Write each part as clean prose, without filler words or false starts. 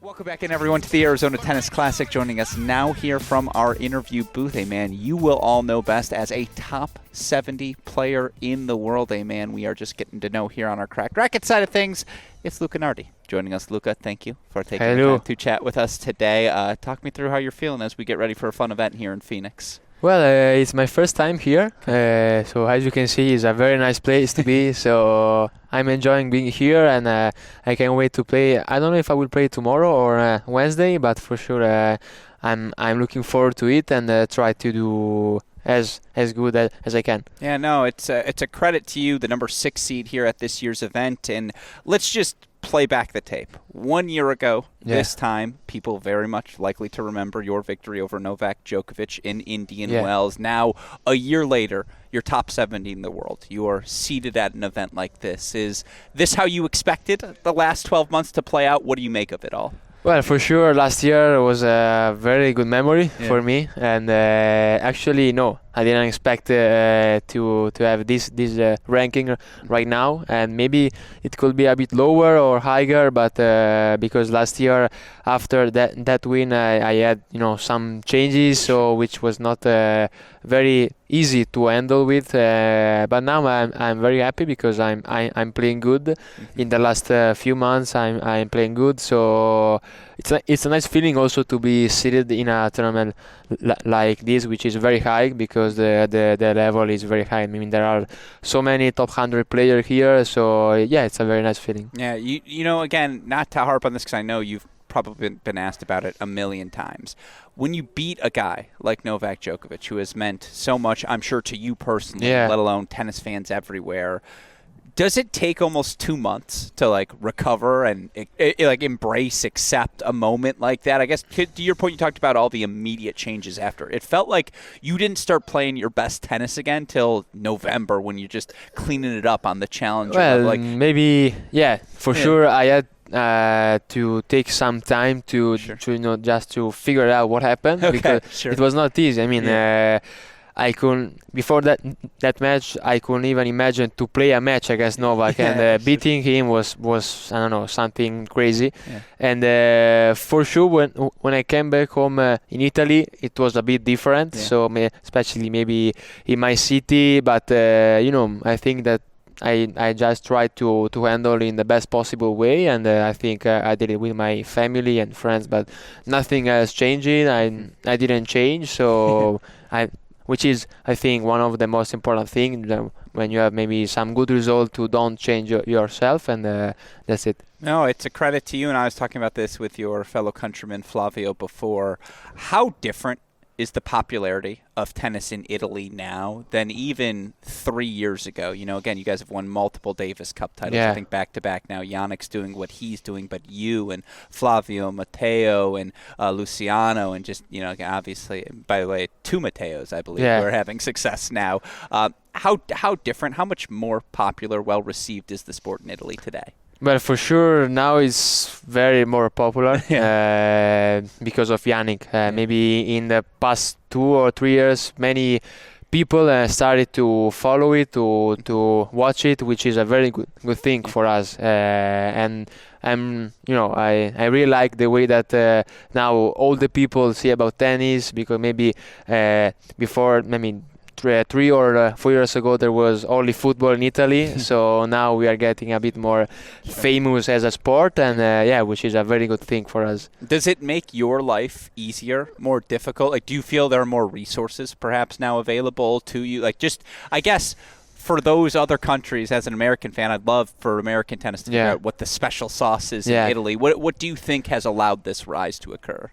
Welcome back in, everyone, to the Arizona Tennis Classic. Joining us now here from our interview booth, a man you will all know best as a top 70 player in the world, a man we are just getting to know here on our Cracked Racket side of things. It's Luca Nardi joining us. Luca, thank you for taking the time to chat with us today. Talk me through how you're feeling as we get ready for a fun event here in Phoenix. Well, it's my first time here, so as you can see, it's a very nice place to be. So I'm enjoying being here, and I can't wait to play. I don't know if I will play tomorrow or Wednesday, but for sure I'm looking forward to it and try to do as good as I can. Yeah, no, it's a credit to you, the number 6 seed here at this year's event, and let's just play back the tape. 1 year ago, this time, people very much likely to remember your victory over Novak Djokovic in Indian Wells. Now, a year later, you're top 70 in the world. You are seated at an event like this. Is this how you expected the last 12 months to play out? What do you make of it all? Well, for sure, last year was a very good memory for me, and actually, no, I didn't expect to have this ranking right now, and maybe it could be a bit lower or higher, but because last year after that win, I had some changes, so which was not very easy to handle with, but now I'm very happy because I'm playing good. In the last few months, I'm playing good, so it's a nice feeling also to be seated in a tournament like this, which is very high because the level is very high. I mean, there are so many top 100 players here, so yeah, it's a very nice feeling. Yeah, you know, again, not to harp on this because I know you've probably been asked about it a million times. When you beat a guy like Novak Djokovic, who has meant so much, I'm sure, to you personally, let alone tennis fans everywhere, does it take almost 2 months to recover and embrace, accept a moment like that? I guess to your point, you talked about all the immediate changes after. It felt like you didn't start playing your best tennis again till November when you're just cleaning it up on the Challenger. Well, maybe, for sure. I had to take some time to just to figure out what happened because it was not easy. I mean, I couldn't before that match. I couldn't even imagine to play a match against Novak, and beating him was I don't know, something crazy. And for sure, when I came back home in Italy, it was a bit different. So especially maybe in my city, but I think that I just tried to handle in the best possible way, and I think I did it with my family and friends, but nothing has changed. I didn't change, so which is, I think, one of the most important things when you have maybe some good result to don't change yourself, and that's it. No, it's a credit to you, and I was talking about this with your fellow countryman Flavio before. How different is the popularity of tennis in Italy now than even 3 years ago? You know, again, you guys have won multiple Davis Cup titles, I think back-to-back now. Yannick's doing what he's doing, but you and Flavio, Matteo, and Luciano, and just, obviously, by the way, 2 Matteos, I believe, who are having success now. How different, how much more popular, well-received is the sport in Italy today? Well, for sure, now it's very more popular because of Yannick. Maybe in the past 2 or 3 years, many people started to follow it, to watch it, which is a very good thing for us. And I really like the way that now all the people see about tennis, because maybe before, 3 or 4 years ago there was only football in Italy, so now we are getting a bit more famous as a sport, and which is a very good thing for us. Does it make your life easier, more difficult? Do you feel there are more resources perhaps now available to you? I guess for those other countries, as an American fan, I'd love for American tennis to figure out what the special sauce is in Italy. What do you think has allowed this rise to occur?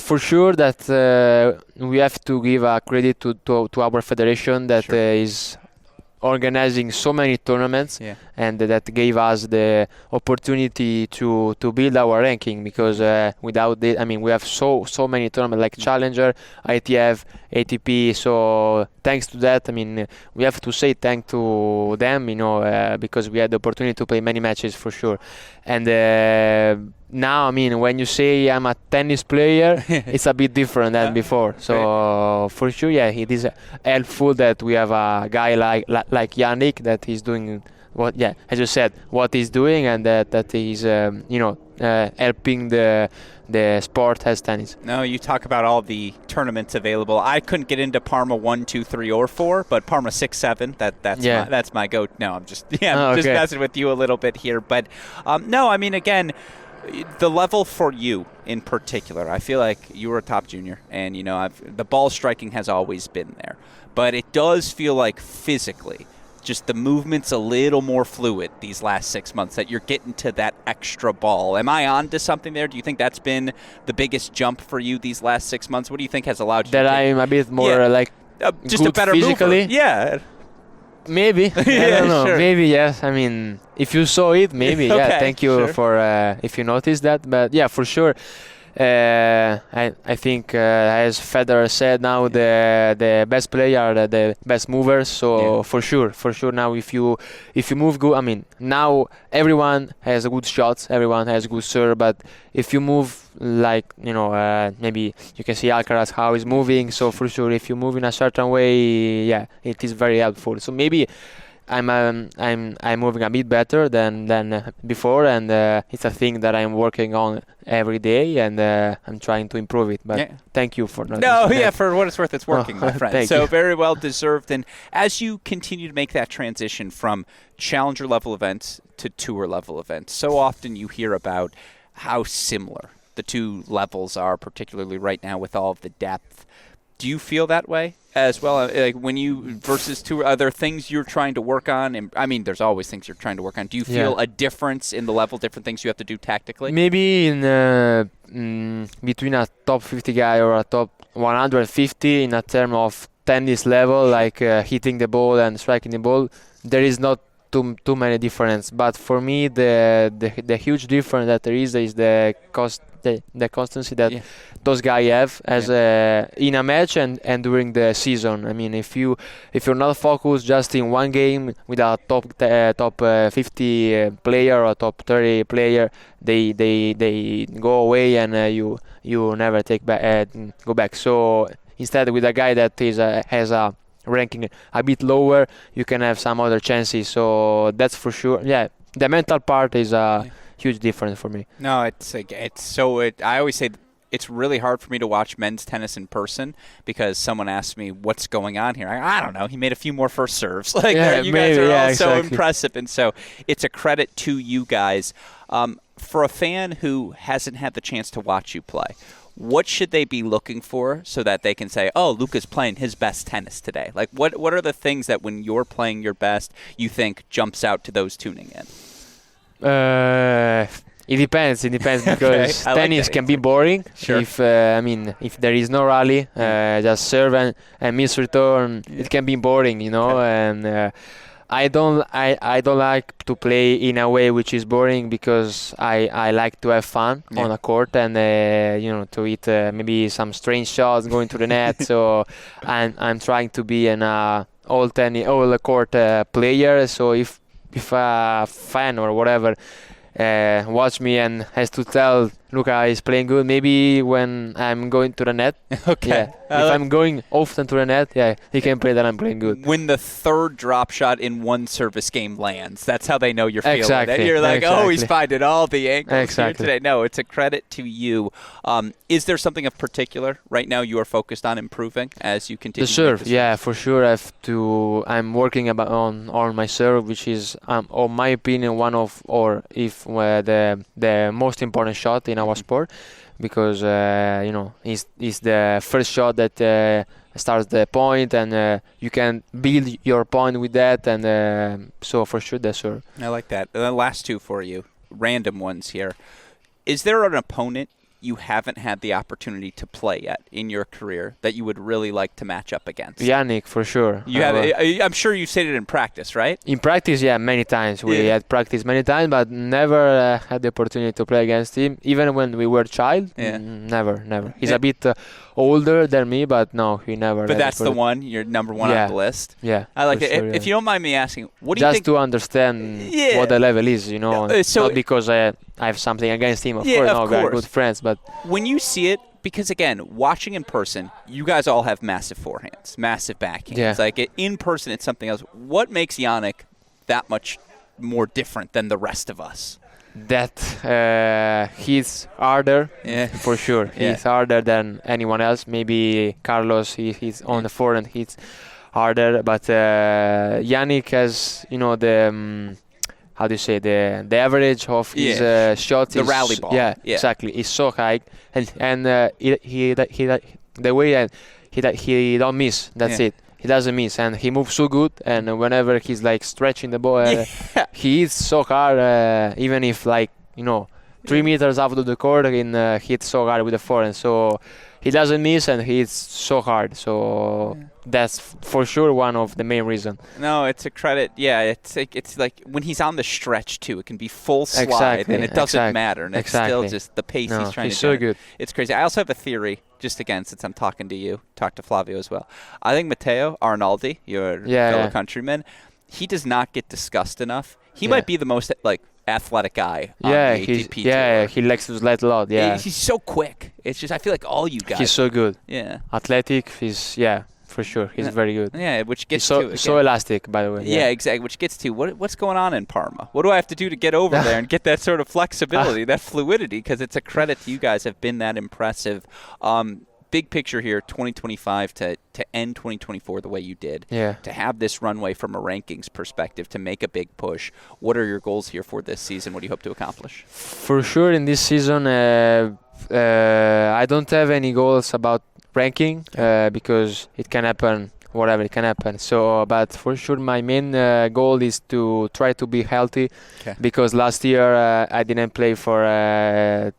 For sure that we have to give a credit to our federation that is organizing so many tournaments, and that gave us the opportunity to build our ranking, because without it, we have so many tournaments like Challenger, ITF, ATP. So thanks to that, we have to say thank to them, because we had the opportunity to play many matches for sure. And now, when you say I'm a tennis player, it's a bit different than before. So for sure, it is helpful that we have a guy like Yannick that is doing as you said, what he's doing, and that he's helping the sport as tennis. No, you talk about all the tournaments available. I couldn't get into Parma 1, 2, 3, or 4, but Parma 6, 7. That's my go. No, I'm just just messing with you a little bit here, but no, I mean, again, the level for you in particular, I feel like you were a top junior, and the ball striking has always been there, but it does feel like physically, just the movement's a little more fluid these last 6 months, that you're getting to that extra ball. Am I on to something there? Do you think that's been the biggest jump for you these last 6 months? What do you think has allowed you that I'm a bit more just a better physically? Mover? Yeah. Maybe. I don't know. Sure. Maybe, yes. I mean, if you saw it, maybe. Okay, yeah, thank you for if you noticed that. But yeah, for sure. I think, as Federer said, now the best player are the best movers. So for sure, now if you move good, I mean, now everyone has good shots, everyone has good serve. But if you move like maybe you can see Alcaraz how he's moving. So for sure, if you move in a certain way, it is very helpful. So maybe I'm moving a bit better than before, and it's a thing that I'm working on every day, and I'm trying to improve it. But thank you for that. For what it's worth, it's working, my friend. So you. Very well deserved. And as you continue to make that transition from challenger level events to tour level events, so often you hear about how similar the two levels are, particularly right now with all of the depth. Do you feel that way as well? Like when you versus two, are there things you're trying to work on? And I mean, there's always things you're trying to work on. Do you feel a difference in the level, different things you have to do tactically? Maybe in between a top 50 guy or a top 150 in a term of tennis level, like hitting the ball and striking the ball, there is not too many difference. But for me, the huge difference that there is the constancy that those guys have as in a match and during the season. I mean, if you're not focused just in one game with a top 50 player or top 30 player, they go away, and you never go back. So instead, with a guy that has a ranking a bit lower, you can have some other chances. So that's for sure. Yeah, the mental part is a huge difference for me. No, I always say it's really hard for me to watch men's tennis in person because someone asks me what's going on here. I don't know. He made a few more first serves. You guys are all so impressive, and so it's a credit to you guys. For a fan who hasn't had the chance to watch you play, what should they be looking for so that they can say, oh, Luca's playing his best tennis today? Like, what are the things that when you're playing your best, you think jumps out to those tuning in? It depends because tennis can be boring. Sure. If there is no rally, just serve and miss return, it can be boring, and I don't like to play in a way which is boring, because I like to have fun on a court, and to hit maybe some strange shots going to the net. So I'm trying to be an all court player. So if a fan or whatever watch me and has to tell Luca is playing good, maybe when I'm going to the net. Okay. If I'm going often to the net, he can play that I'm playing good. When the third drop shot in one service game lands, that's how they know you're feeling exactly. it. You're like, oh, he's finding all the angles here exactly. today. No, it's a credit to you. Is there something of particular right now you are focused on improving as you continue? The serve, for sure. I'm working on my serve, which is, on my opinion, one of, or if the most important shot in our sport, because it's the first shot that starts the point, and you can build your point with that, and so for sure the serve. I like that. The last two for you, random ones here. Is there an opponent you haven't had the opportunity to play yet in your career that you would really like to match up against? Yannick, for sure. I'm sure you've said it in practice, right? In practice, many times. We had practice many times, but never had the opportunity to play against him. Even when we were child, never. He's a bit older than me, but no, he never. But that's the one, you're number one on the list. Yeah, I like it. Sure, if you don't mind me asking, what do you think? Just to understand what the level is, not because I have something against him. Of course, no, we are good friends. But when you see it, because again, watching in person, you guys all have massive forehands, massive backhands. Yeah. Like in person, it's something else. What makes Yannick that much more different than the rest of us? That he's harder, for sure. He's harder than anyone else. Maybe Carlos, he's on the forehand, he's harder. But Yannick has, the how do you say, the average of his shots. The rally ball. Yeah, exactly. It's so high, and he the way that he don't miss. That's it. He doesn't miss, and he moves so good. And whenever he's like stretching the ball, he hits so hard. Even if 3 meters out of the court, he hits so hard with the forehand. So he doesn't miss, and he hits so hard. So that's for sure one of the main reasons. No, it's a credit. Yeah, it's like when he's on the stretch too, it can be full slide, and it doesn't matter, and it's still just the pace he's trying to do. He's so good. It's crazy. I also have a theory, just again, since I'm talking to you, talk to Flavio as well. I think Matteo Arnaldi, your fellow countryman, he does not get discussed enough. He might be the most athletic guy on the ATP tour. He likes to slide a lot. Yeah, he's so quick. It's just I feel like all you guys. He's so good. Yeah, athletic. He's for sure. He's very good. Yeah, which gets so elastic, by the way. Yeah, exactly. Which gets to what's going on in Parma. What do I have to do to get over there and get that sort of flexibility, that fluidity? Because it's a credit to you guys have been that impressive. Big picture here, 2025 to end 2024 the way you did. Yeah. To have this runway from a rankings perspective, to make a big push. What are your goals here for this season? What do you hope to accomplish? For sure, in this season, I don't have any goals about ranking because it can happen. Whatever, it can happen. So, but for sure, my main goal is to try to be healthy. Because last year I didn't play for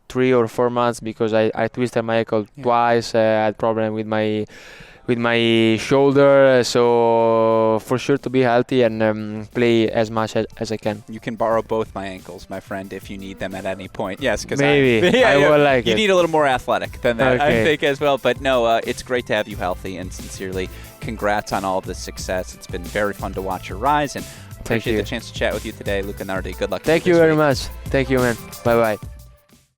3 or 4 months because I twisted my ankle twice. I had problem with my shoulder. So for sure to be healthy and play as much as I can. You can borrow both my ankles, my friend, if you need them at any point. Yes, because maybe I would like you it. need a little more athletic than that, I think, as well. But no, it's great to have you healthy, and sincerely, congrats on all of the success. It's been very fun to watch your rise, and appreciate the chance to chat with you today, Luca Nardi. Good luck. Thank you very much. Thank you, man. Bye bye.